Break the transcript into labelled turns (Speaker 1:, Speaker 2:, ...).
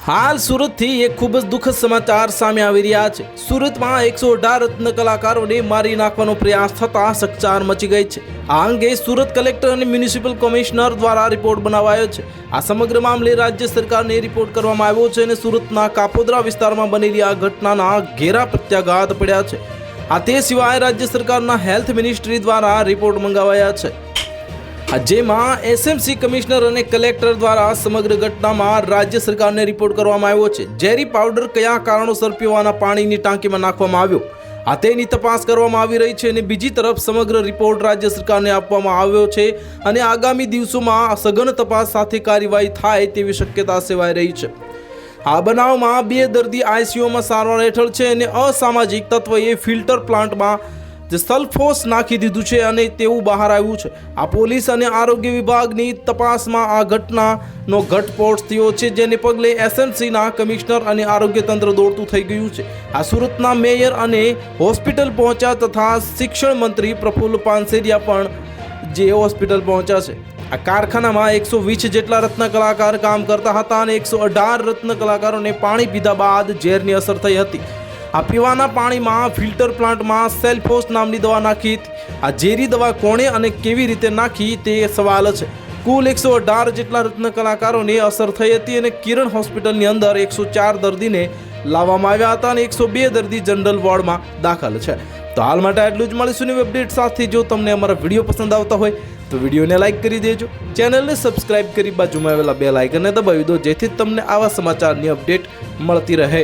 Speaker 1: હાલ સુરતથી એક ખૂબ જ દુઃખદ સમાચાર સામે આવી રહ્યા છે। સુરતમાં 118 રત્ન કલાકારોને મારી નાખવાનો પ્રયાસ થતા ચકચાર મચી ગઈ છે। આ અંગે સુરત કલેક્ટર અને મ્યુનિસિપલ કમિશનર દ્વારા રિપોર્ટ બનાવાયો છે। આ સમગ્ર મામલે રાજ્ય સરકારને રિપોર્ટ કરવામાં આવ્યો છે અને સુરતના કાપોદ્રા વિસ્તારમાં બનેલી આ ઘટનાના ઘેરા પ્રત્યાઘાત પડ્યા છે। આ તે સિવાય રાજ્ય સરકારના હેલ્થ મિનિસ્ટ્રી દ્વારા રિપોર્ટ મંગાવાયા છે, જેમાં એસએમસી કમિશનર અને કલેક્ટર દ્વારા સમગ્ર ઘટનામાં રાજ્ય સરકારને રિપોર્ટ કરવામાં આવ્યો છે। ઝેરી પાવડર કયા કારણોસર પીવાના પાણીની ટાંકીમાં નાખવામાં આવ્યો, આ તેની તપાસ કરવામાં આવી રહી છે અને બીજી તરફ સમગ્ર રિપોર્ટ રાજ્ય સરકારને આપવામાં આવ્યો છે અને આગામી દિવસોમાં સઘન તપાસ સાથે કાર્યવાહી થાય તેવી શક્યતા સેવાઈ રહી છે। આ બનાવમાં 2 દર્દી આઈસીયુમાં સારવાર હેઠળ છે અને અસામાજિક તત્વોએ ફિલ્ટર પ્લાન્ટમાં સલ્ફોસ નાખી દીધું છે અને તેવું બહાર આવ્યું છે। આ પોલીસ અને આરોગ્ય વિભાગની તપાસમાં આ ઘટનાનો ઘટસ્ફોટ થયો છે, જેને પગલે એસએમસીના કમિશનર અને આરોગ્ય તંત્ર દોડતું થઈ ગયું છે। આ સુરતના મેયર અને હોસ્પિટલ પહોંચ્યા તથા શિક્ષણ મંત્રી પ્રફુલ્લ પાનસેરિયા પણ જે હોસ્પિટલ પહોંચ્યા છે। આ કારખાનામાં 120 જેટલા રત્ન કલાકાર કામ કરતા હતા અને 118 રત્ન કલાકારોને પાણી પીધા બાદ ઝેરની અસર થઈ હતી। આ પીવાના પાણીમાં ફિલ્ટર પ્લાન્ટમાં સેલ્ફોસ નામની દવા નાખી હતી। આ ઝેરી દવા કોણે અને કેવી રીતે નાખી તે સવાલ છે। કુલ 118 જેટલા રત્ન કલાકારોને અસર થઈ હતી અને કિરણ હોસ્પિટલની અંદર 104 દર્દીને લાવવામાં આવ્યા હતા અને 102 દર્દી જનરલ વોર્ડમાં દાખલ છે। તો હાલ માટે આટલું જ। મળીશું નવી અપડેટ સાથે। જો તમને અમારા વિડીયો પસંદ આવતા હોય તો વિડીયોને લાઇક કરી દેજો, ચેનલને સબસ્ક્રાઇબ કરી બાજુમાં આવેલા બેલ આઇકનને દબાવી દો, જેથી તમને આવા સમાચારની અપડેટ મળતી રહે।